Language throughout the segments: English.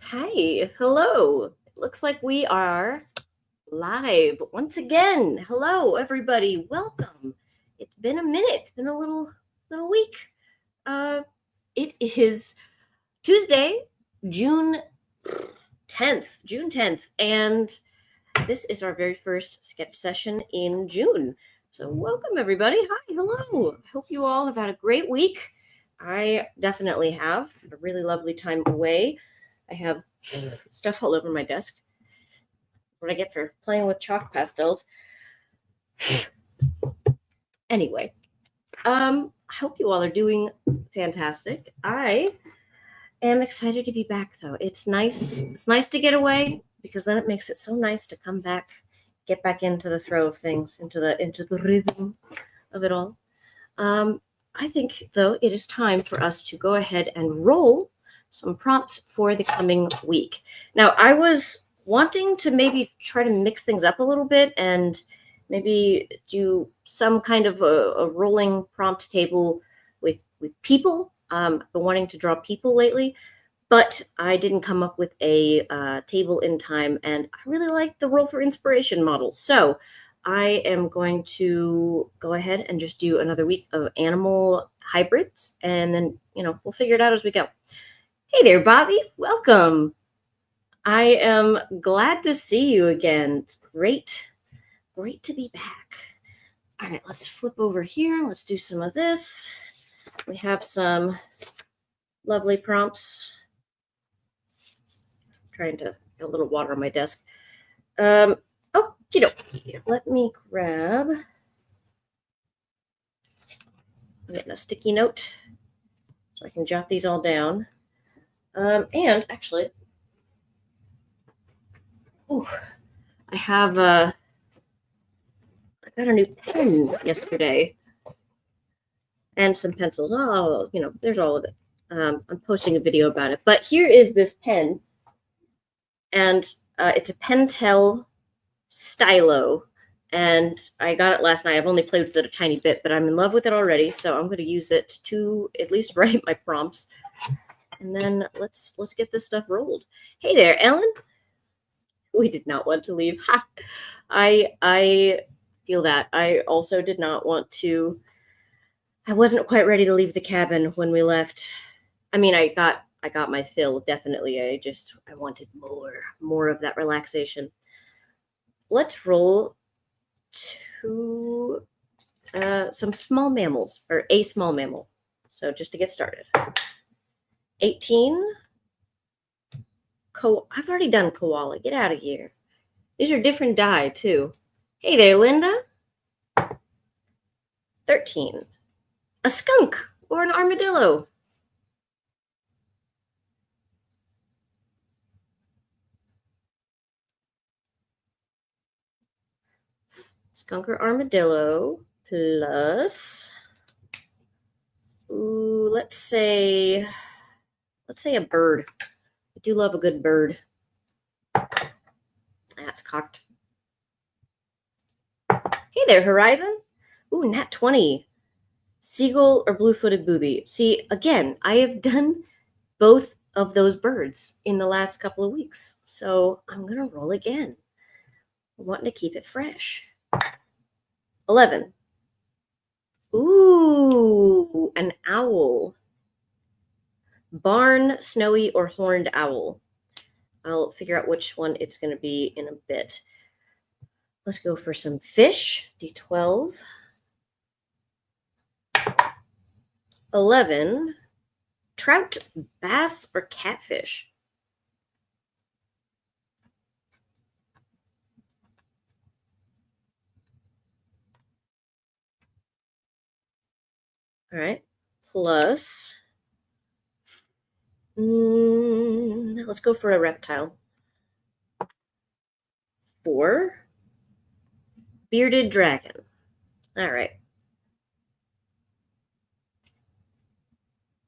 Hi, hello. It looks like we are live once again. Hello, everybody. Welcome. It's been a minute. It's been a little week. Uh, it is Tuesday, June 10th, and this is our very first sketch session in June. So, welcome, everybody. Hi, hello. I hope you all have had a great week. I definitely have had a really lovely time away. I have stuff all over my desk. What I get for playing with chalk pastels. Anyway, I hope you all are doing fantastic. I am excited to be back though. It's nice. It's nice to get away because then it makes it so nice to come back, get back into the throw of things, into the rhythm of it all. Um, I think though it is time for us to go ahead and roll some prompts for the coming week. Now, I was wanting to maybe try to mix things up a little bit and maybe do some kind of a rolling prompt table with people. I've been wanting to draw people lately, but I didn't come up with a table in time, and I really like the roll for inspiration model. So I am going to go ahead and just do another week of animal hybrids, and then we'll figure it out as we go. Hey there, Bobby. Welcome. I am glad to see you again. It's great to be back. All right, let's flip over here. Let's do some of this. We have some lovely prompts. Trying to get a little water on my desk. Oh, let me grab. I'm getting a sticky note so I can jot these all down. And actually, I have I got a new pen yesterday and some pencils. Oh, there's all of it. I'm posting a video about it. But here is this pen, and it's a Pentel stylo, and I got it last night. I've only played with it a tiny bit, but I'm in love with it already, so I'm going to use it to at least write my prompts. And then let's get this stuff rolled. Hey there, Ellen. We did not want to leave. Ha! I feel that. I also did not want to. I wasn't quite ready to leave the cabin when we left. I mean, I got my fill, definitely. I wanted more of that relaxation. Let's roll to some small mammals, or a small mammal. So just to get started. 18. I've already done koala. Get out of here. These are different die, too. Hey there, Linda. 13. A skunk or an armadillo. Skunk or armadillo plus, let's say a bird. I do love a good bird. That's cocked. Hey there, Horizon. Ooh, nat 20. Seagull or blue-footed booby. See, again, I have done both of those birds in the last couple of weeks. So I'm going to roll again. I'm wanting to keep it fresh. 11. Ooh, an owl. Barn, snowy, or horned owl. I'll figure out which one it's going to be in a bit. Let's go for some fish. D12. 11. Trout, bass, or catfish. All right. Plus, let's go for a reptile. 4. Bearded dragon. All right.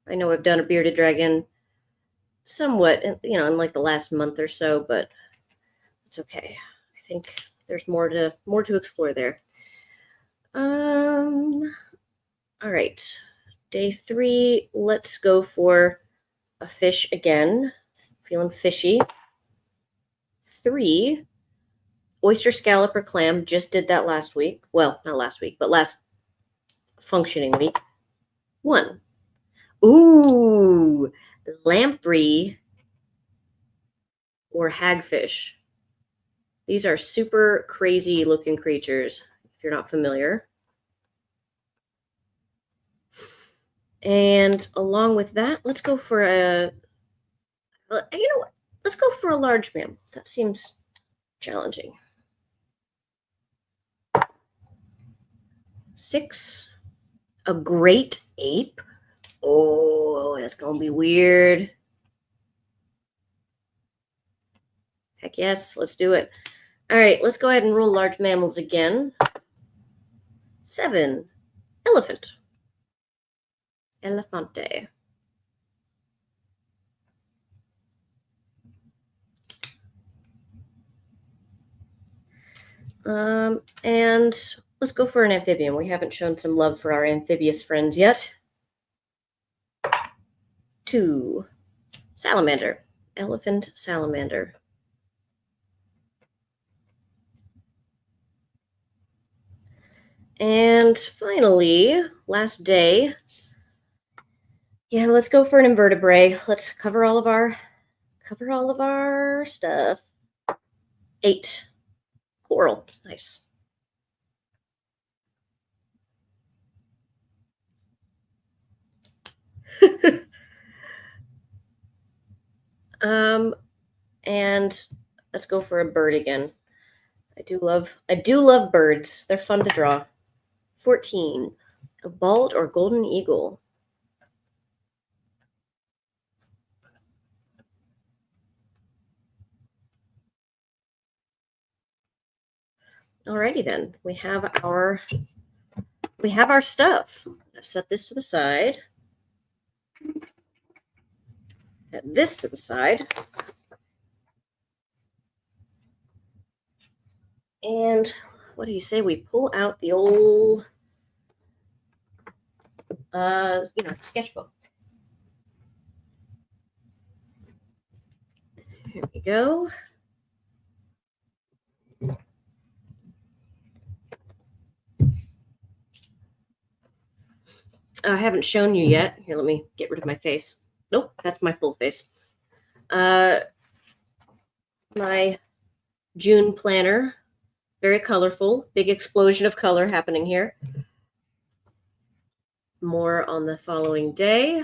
I know I've done a bearded dragon somewhat, in like the last month or so, but it's okay. I think there's more to explore there. All right. Day 3, let's go for a fish again. feeling fishy. 3, oyster, scallop, or clam. Just did that last week. Well, not last week, but last functioning week. 1. Ooh, lamprey or hagfish. These are super crazy looking creatures, if you're not familiar. And along with that, let's go for a, you know what? Let's go for a large mammal. That seems challenging. 6, a great ape. Oh, that's going to be weird. Heck yes, let's do it. All right, let's go ahead and roll large mammals again. 7, elephant. Elefante. And let's go for an amphibian. We haven't shown some love for our amphibious friends yet. 2, salamander. Elephant salamander. And finally, last day. Yeah, let's go for an invertebrate. Let's cover all of our stuff. 8, coral. Nice. And let's go for a bird again. I do love birds. They're fun to draw. 14, a bald or golden eagle. Alrighty then, we have our stuff. Set this to the side. Set this to the side. And what do you say we pull out the old sketchbook. Here we go. I haven't shown you yet. Here, let me get rid of my face. Nope, that's my full face. My June planner, very colorful, big explosion of color happening here. More on the following day.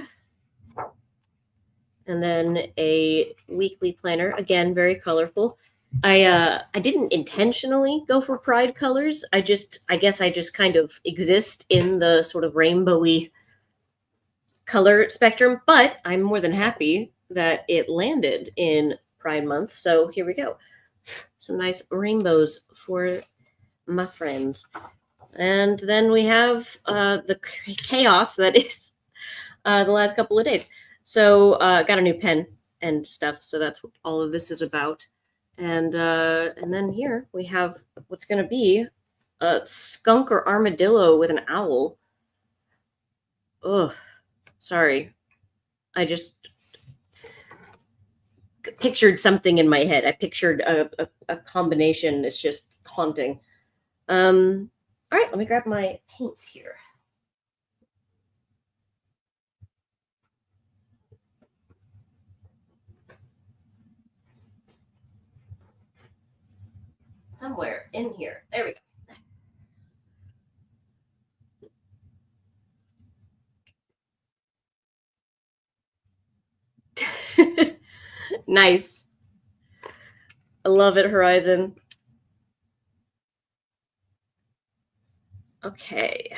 And then a weekly planner, again, very colorful. I didn't intentionally go for pride colors. I guess I just kind of exist in the sort of rainbowy color spectrum, but I'm more than happy that it landed in Pride Month. So here we go. Some nice rainbows for my friends. And then we have the chaos that is the last couple of days. So got a new pen and stuff. So that's what all of this is about. And then here we have what's going to be a skunk or armadillo with an owl. Ugh, sorry. I just pictured something in my head. I pictured a combination. It's just haunting. All right, let me grab my paints here. Somewhere in here. There we go. Nice. I love it, Horizon. Okay.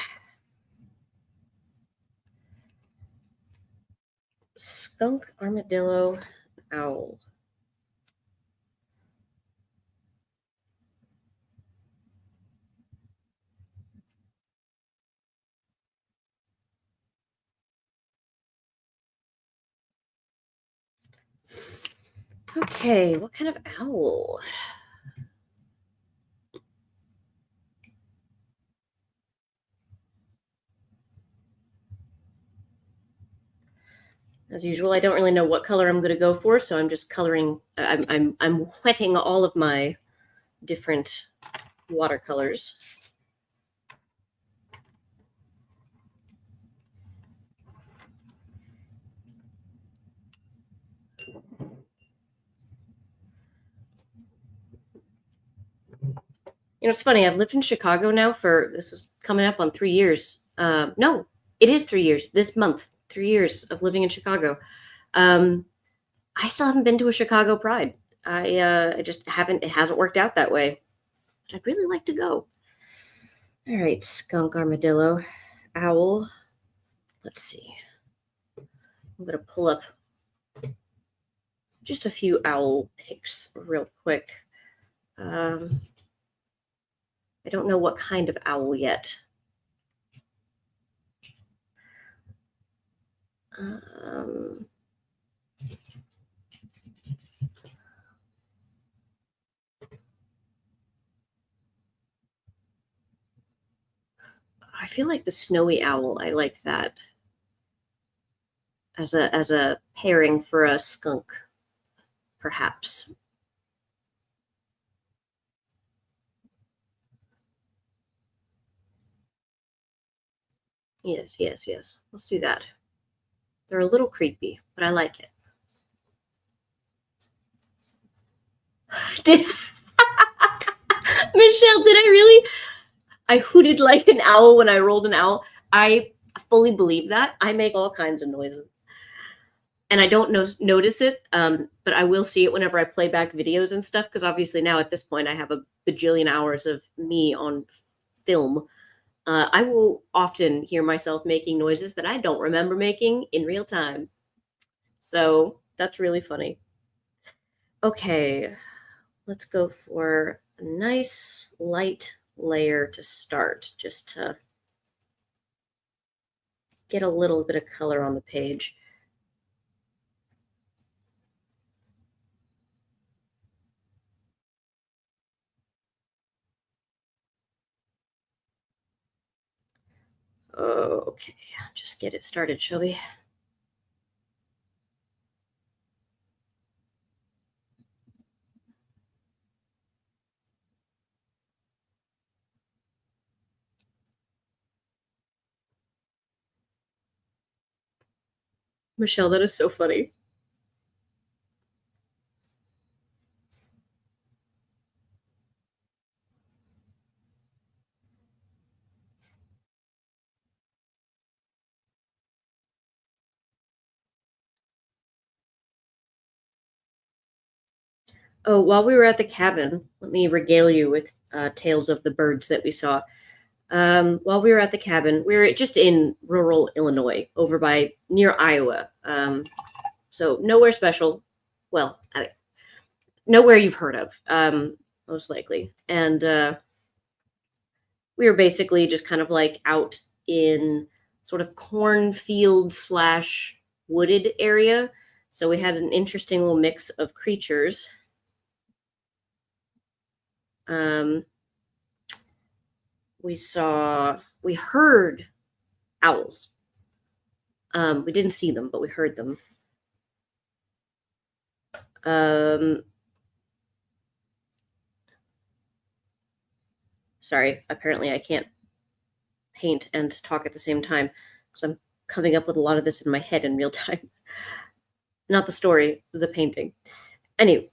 Skunk, armadillo, owl. Okay, what kind of owl? As usual, I don't really know what color I'm going to go for, so I'm just coloring. I'm wetting all of my different watercolors. You know, it's funny. I've lived in Chicago now for this is coming up on 3 years. No, it is 3 years this month. 3 years of living in Chicago. Um, I still haven't been to a Chicago Pride. I just haven't. It hasn't worked out that way. But I'd really like to go. All right, skunk, armadillo, owl. Let's see. I'm gonna pull up just a few owl pics real quick. I don't know what kind of owl yet. Um, I feel like the snowy owl. I like that as a pairing for a skunk, perhaps. Yes, yes, yes. Let's do that. They're a little creepy, but I like it. Did Michelle? Did I really? I hooted like an owl when I rolled an owl. I fully believe that. I make all kinds of noises. And I don't notice it, but I will see it whenever I play back videos and stuff. Because obviously now at this point I have a bajillion hours of me on film. I will often hear myself making noises that I don't remember making in real time. So that's really funny. Okay, let's go for a nice light layer to start, just to get a little bit of color on the page. Okay, just get it started, shall we? Michelle, that is so funny. Oh, while we were at the cabin, let me regale you with tales of the birds that we saw. While we were at the cabin, we were just in rural Illinois, over by near Iowa. So nowhere special. Well, nowhere you've heard of, most likely. And we were basically just kind of like out in sort of cornfield slash wooded area. So we had an interesting little mix of creatures. Um, we heard owls. We didn't see them, but we heard them. Sorry, apparently I can't paint and talk at the same time because I'm coming up with a lot of this in my head in real time. Not the story, the painting. Anyway,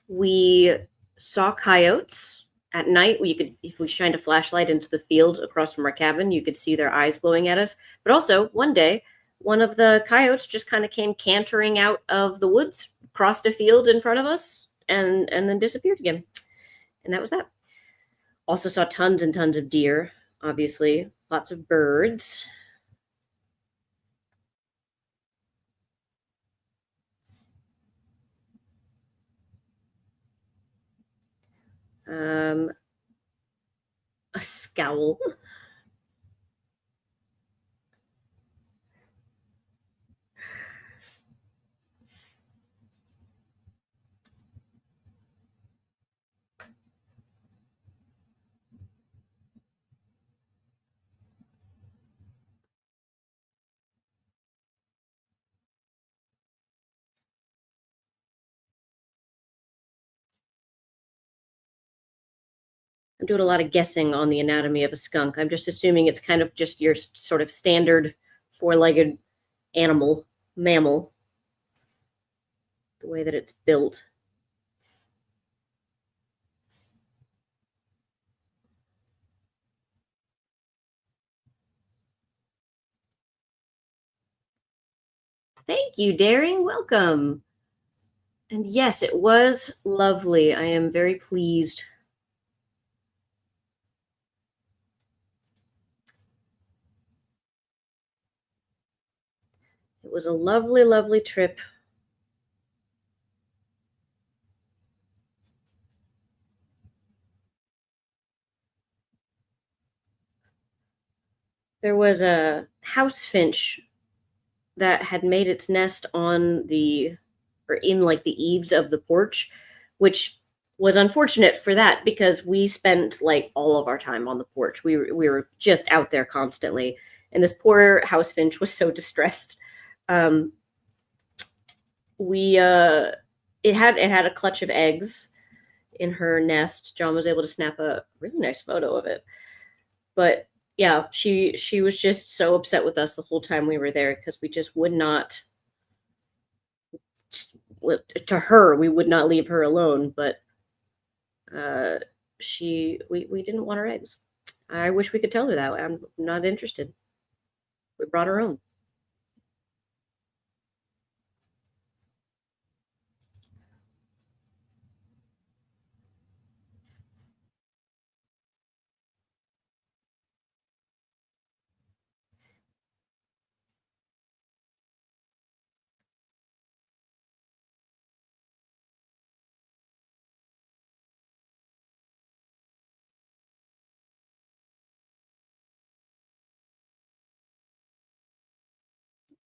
we saw coyotes at night. We could, if we shined a flashlight into the field across from our cabin, you could see their eyes glowing at us. But also, one day, one of the coyotes just kind of came cantering out of the woods, crossed a field in front of us, and then disappeared again. And that was that. Also saw tons and tons of deer, obviously, lots of birds. A scowl. I'm doing a lot of guessing on the anatomy of a skunk. I'm just assuming it's kind of just your sort of standard four-legged animal, mammal, the way that it's built. Thank you, Daring. Welcome. And yes, it was lovely. I am very pleased. It was a lovely, lovely trip. There was a house finch that had made its nest on the or in like the eaves of the porch, which was unfortunate for that because we spent like all of our time on the porch. We were just out there constantly, and this poor house finch was so distressed. Um, we it had a clutch of eggs in her nest. John was able to snap a really nice photo of it, but yeah, she was just so upset with us the whole time we were there because we just would not, to her, we would not leave her alone, but uh we didn't want her eggs. I wish we could tell her that. I'm not interested. We brought her own.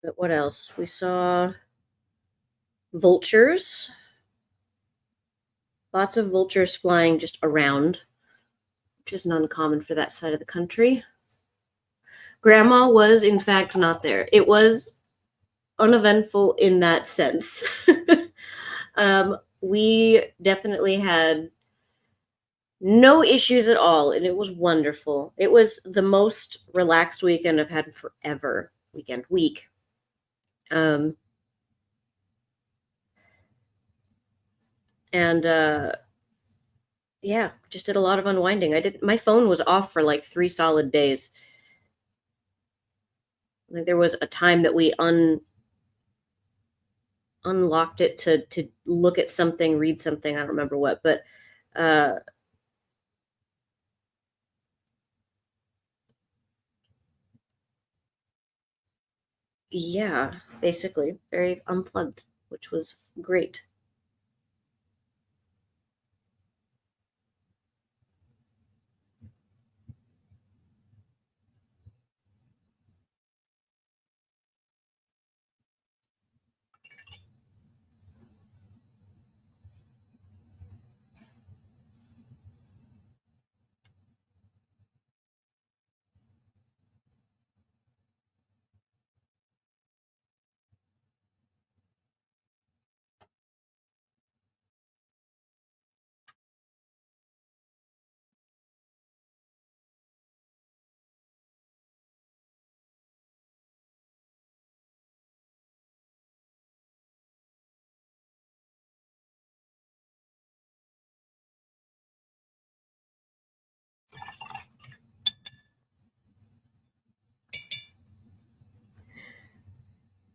But what else? We saw vultures. Lots of vultures flying just around, which is not uncommon for that side of the country. Grandma was in fact not there. It was uneventful in that sense. We definitely had no issues at all, and it was wonderful. It was the most relaxed weekend I've had in forever. Week. Um, and yeah, just did a lot of unwinding. I did. My phone was off for like 3 solid days. I think there was a time that we unlocked it to look at something, read something. I don't remember what, but uh, yeah, basically very unplugged, which was great.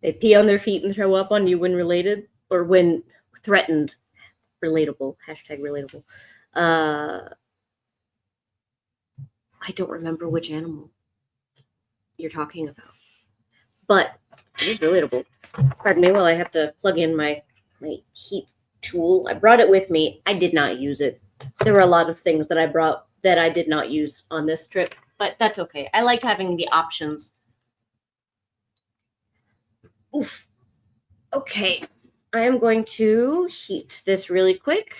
They pee on their feet and throw up on you when related or when threatened. Relatable. Hashtag relatable. Uh, I don't remember which animal you're talking about, but it is relatable. Pardon me while I have to plug in my heat tool. I brought it with me. I did not use it. There were a lot of things that I brought that I did not use on this trip, but that's okay. I liked having the options. Oof. Okay. I am going to heat this really quick.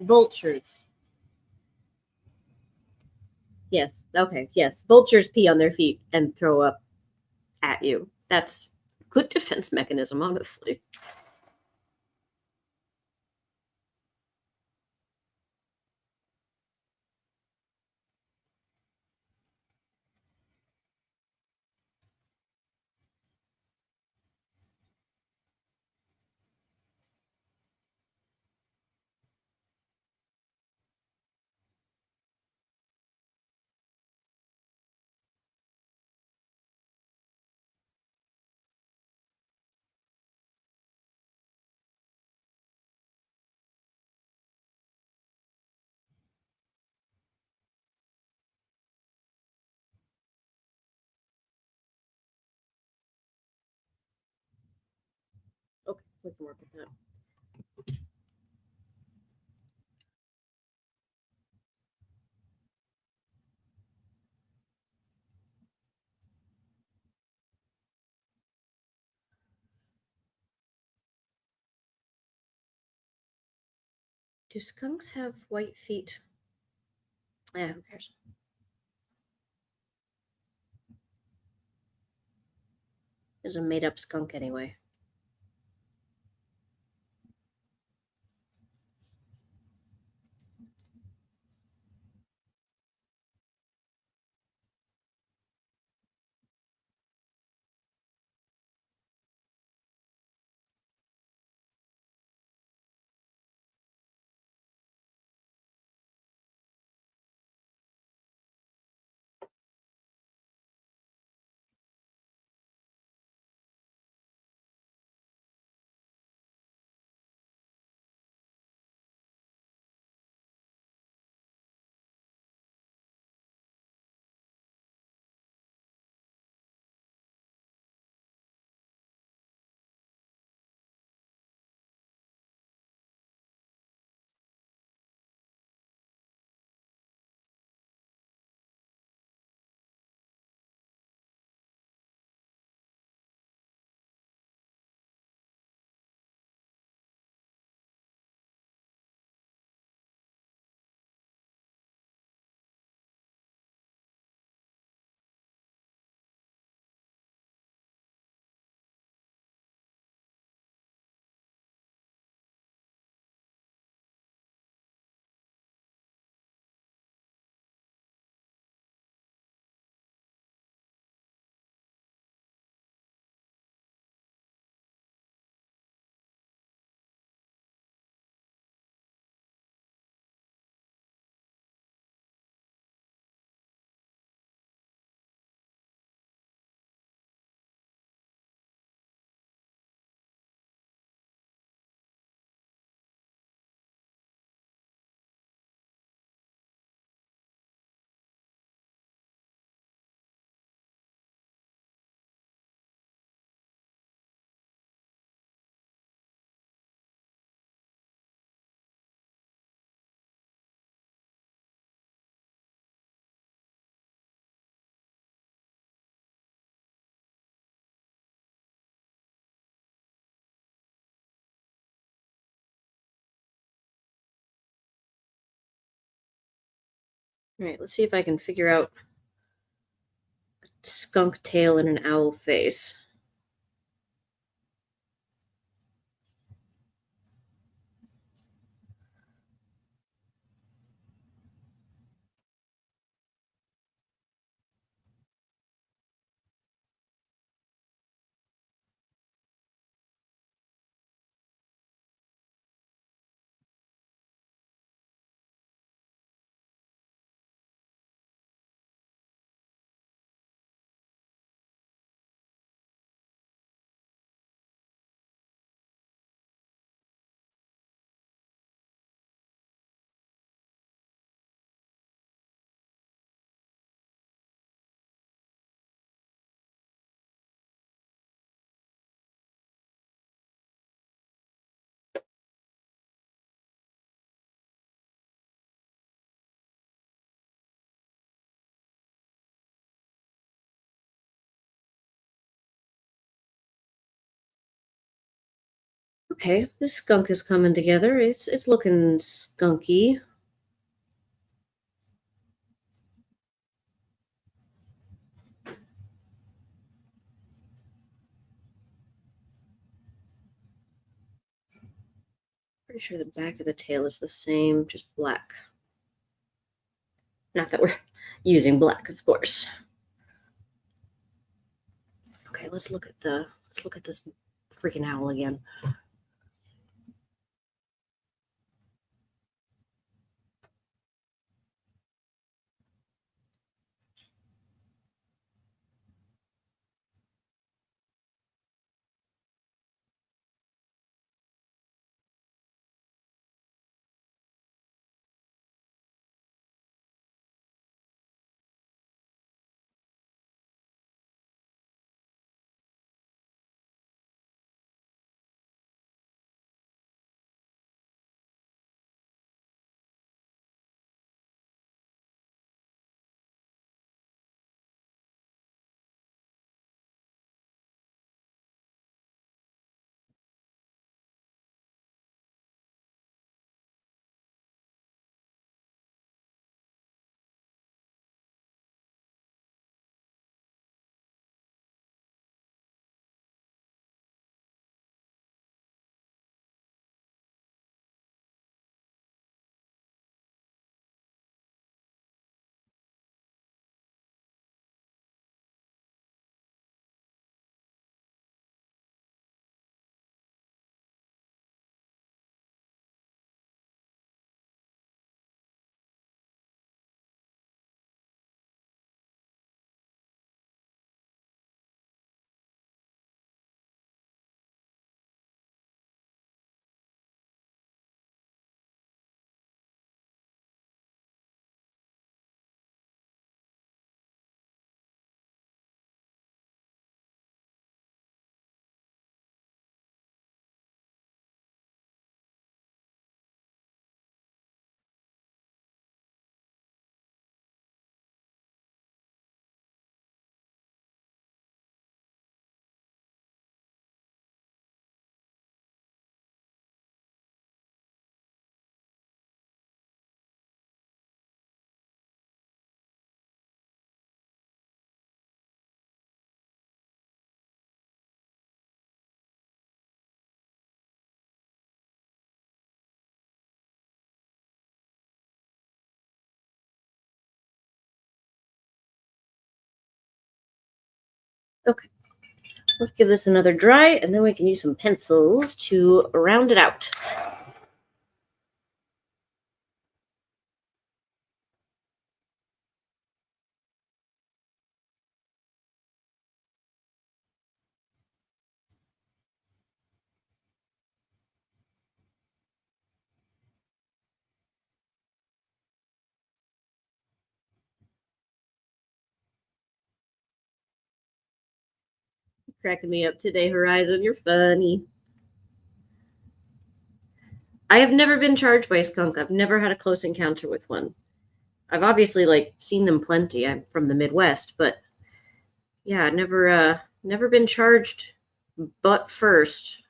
Vultures. Yes. Okay. Yes. Vultures pee on their feet and throw up at you. That's a good defense mechanism, honestly. Okay, we can work with that. Do skunks have white feet? Yeah, who cares? There's a made up skunk anyway. All right, let's see if I can figure out a skunk tail and an owl face. Okay, this skunk is coming together. It's looking skunky. Pretty sure the back of the tail is the same, just black. Not that we're using black, of course. Okay, let's look at this freaking owl again. Okay, let's give this another dry, and then we can use some pencils to round it out. You're cracking me up today, Horizon. You're funny. I have never been charged by a skunk. I've never had a close encounter with one. I've obviously seen them plenty. I'm from the Midwest, but yeah, never been charged but first.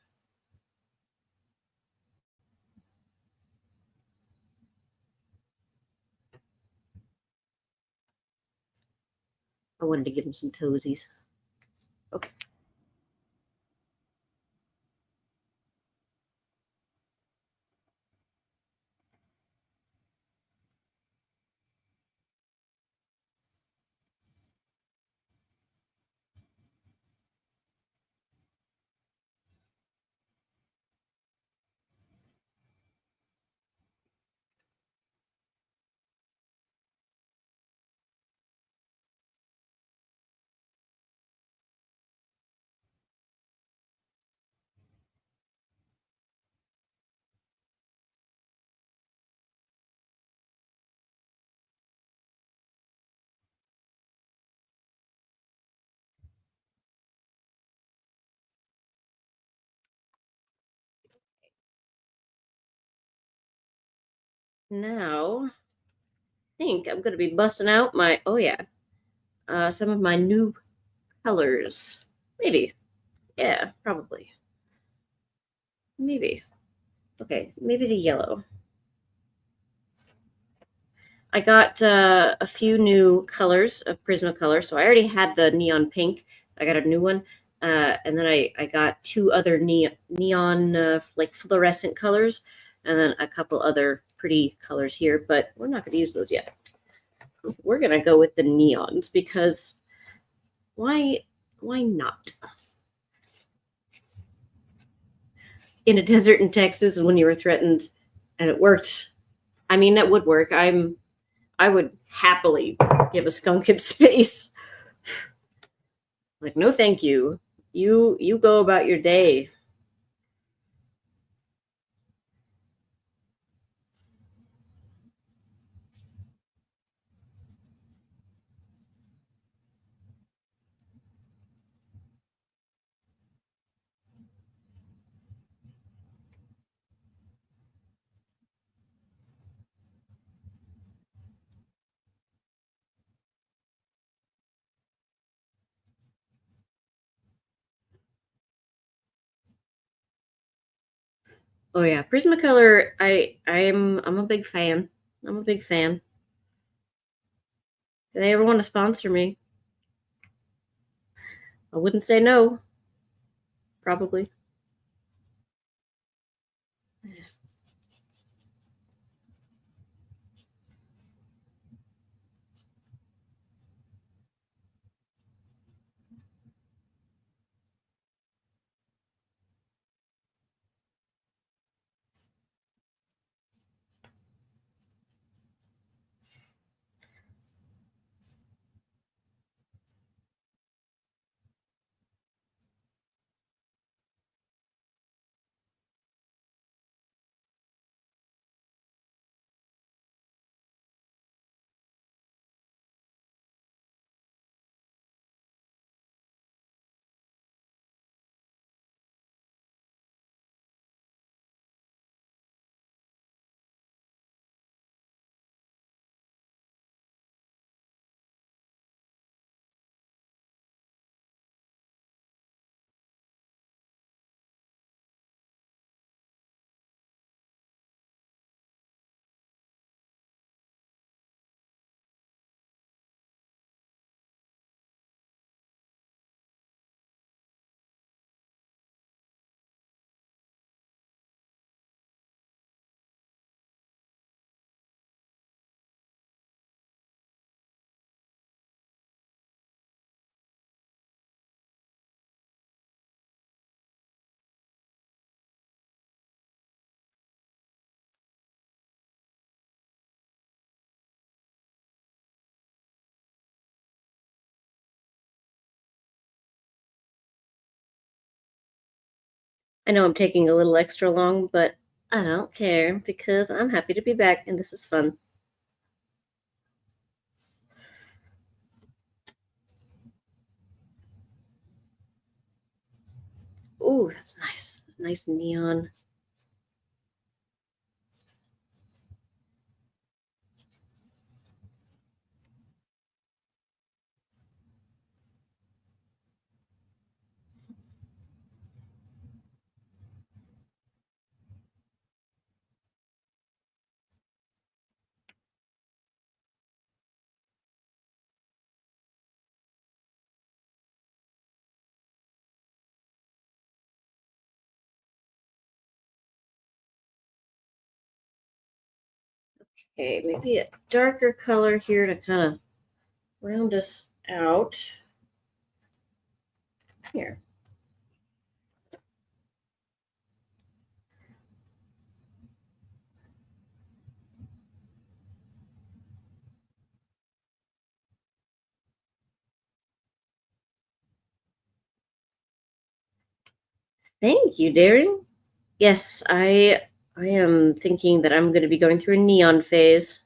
I wanted to give him some toesies. Okay. Now, I think I'm going to be busting out oh yeah, some of my new colors. Maybe. Yeah, probably. Maybe. Okay, maybe the yellow. I got a few new colors of Prismacolor. So I already had the neon pink. I got a new one. And then I got two other neon like fluorescent colors, and then a couple other pretty colors here, but we're not going to use those yet. We're going to go with the neons because why not? In a desert in Texas when you were threatened and it worked. I mean, that would work. I would happily give a skunk its space. Like, no, thank you. You go about your day. Oh yeah, Prismacolor. I'm a big fan. I'm a big fan. If they ever want to sponsor me, I wouldn't say no. Probably. I know I'm taking a little extra long, but I don't care because I'm happy to be back and this is fun. Ooh, that's nice. Nice neon. Okay, maybe a darker color here to kind of round us out. Here. Thank you, Daring. Yes, I am thinking that I'm going to be going through a neon phase.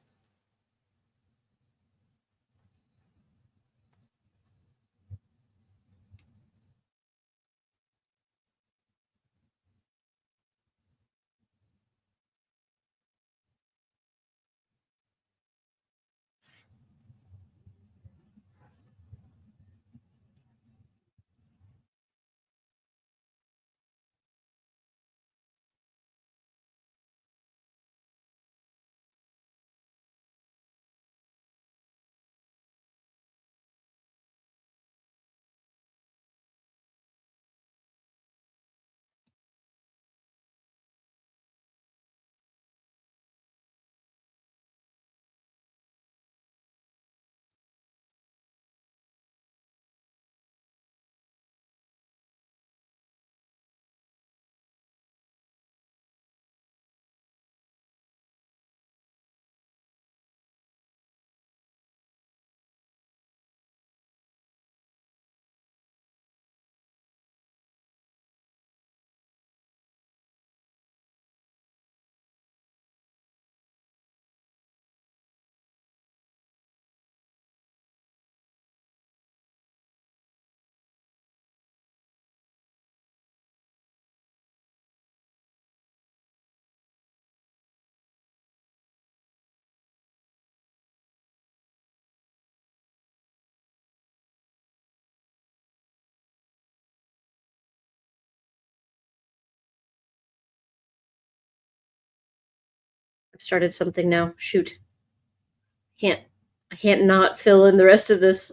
I've started something now. Shoot. Can't I can't not fill in the rest of this.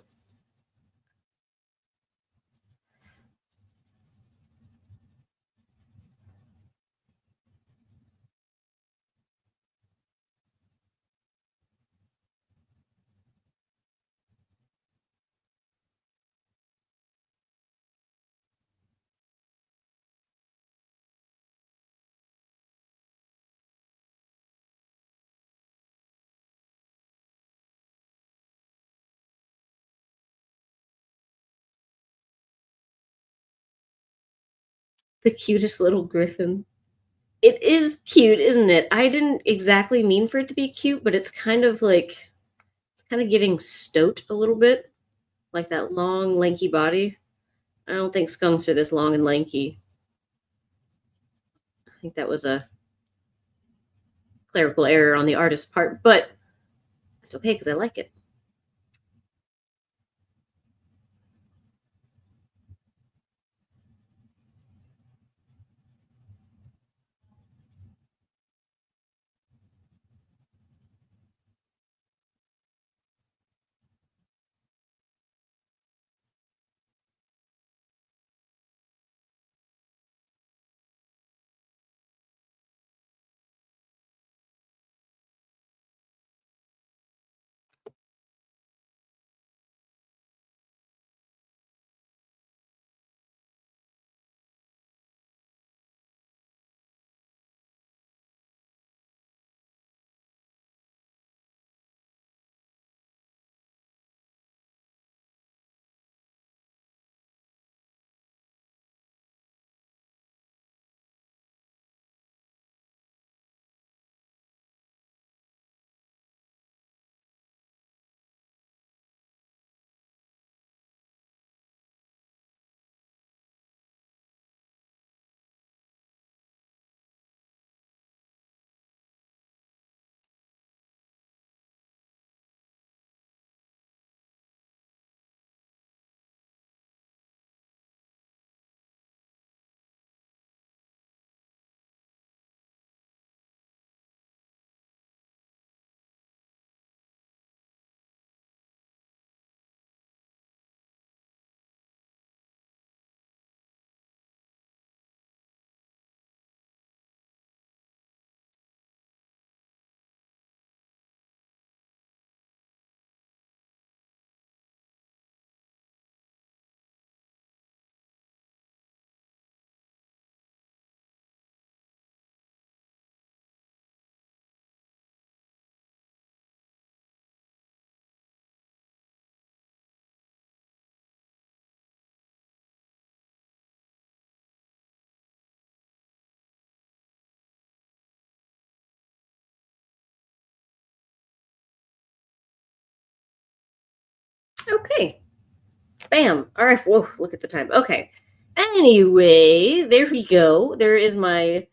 The cutest little griffin. It is cute, isn't it? I didn't exactly mean for it to be cute, but it's kind of like it's kind of giving stoat a little bit, like that long, lanky body. I don't think skunks are this long and lanky. I think that was a clerical error on the artist's part, but it's okay because I like it. Okay. Bam. All right. Whoa, look at the time. Okay. Anyway, there we go. There is my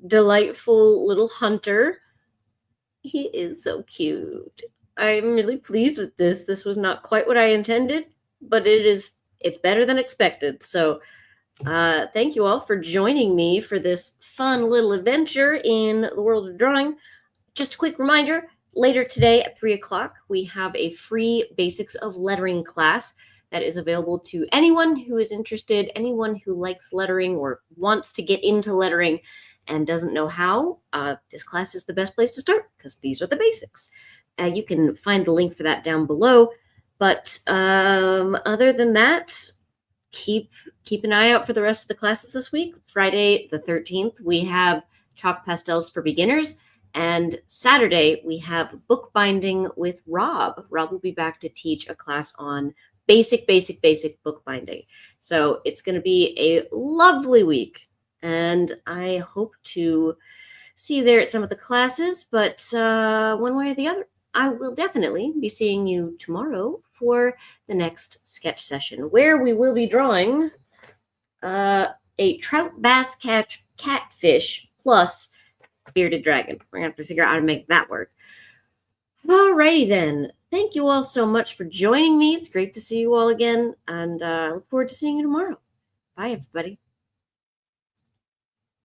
delightful little hunter. He is so cute. I'm really pleased with this. This was not quite what I intended, but it's better than expected. So thank you all for joining me for this fun little adventure in the world of drawing. Just a quick reminder, later today at 3 o'clock, we have a free Basics of Lettering class that is available to anyone who is interested, anyone who likes lettering or wants to get into lettering and doesn't know how. This class is the best place to start because these are the basics. You can find the link for that down below. But other than that, keep an eye out for the rest of the classes this week. Friday the 13th, we have chalk pastels for beginners. And Saturday, we have bookbinding with Rob. Rob will be back to teach a class on basic bookbinding. So it's going to be a lovely week. And I hope to see you there at some of the classes. But one way or the other, I will definitely be seeing you tomorrow for the next sketch session, where we will be drawing a trout bass catfish plus bearded dragon. We're gonna have to figure out how to make that work. Alrighty then. Thank you all so much for joining me. It's great to see you all again, and I look forward to seeing you tomorrow. Bye, everybody.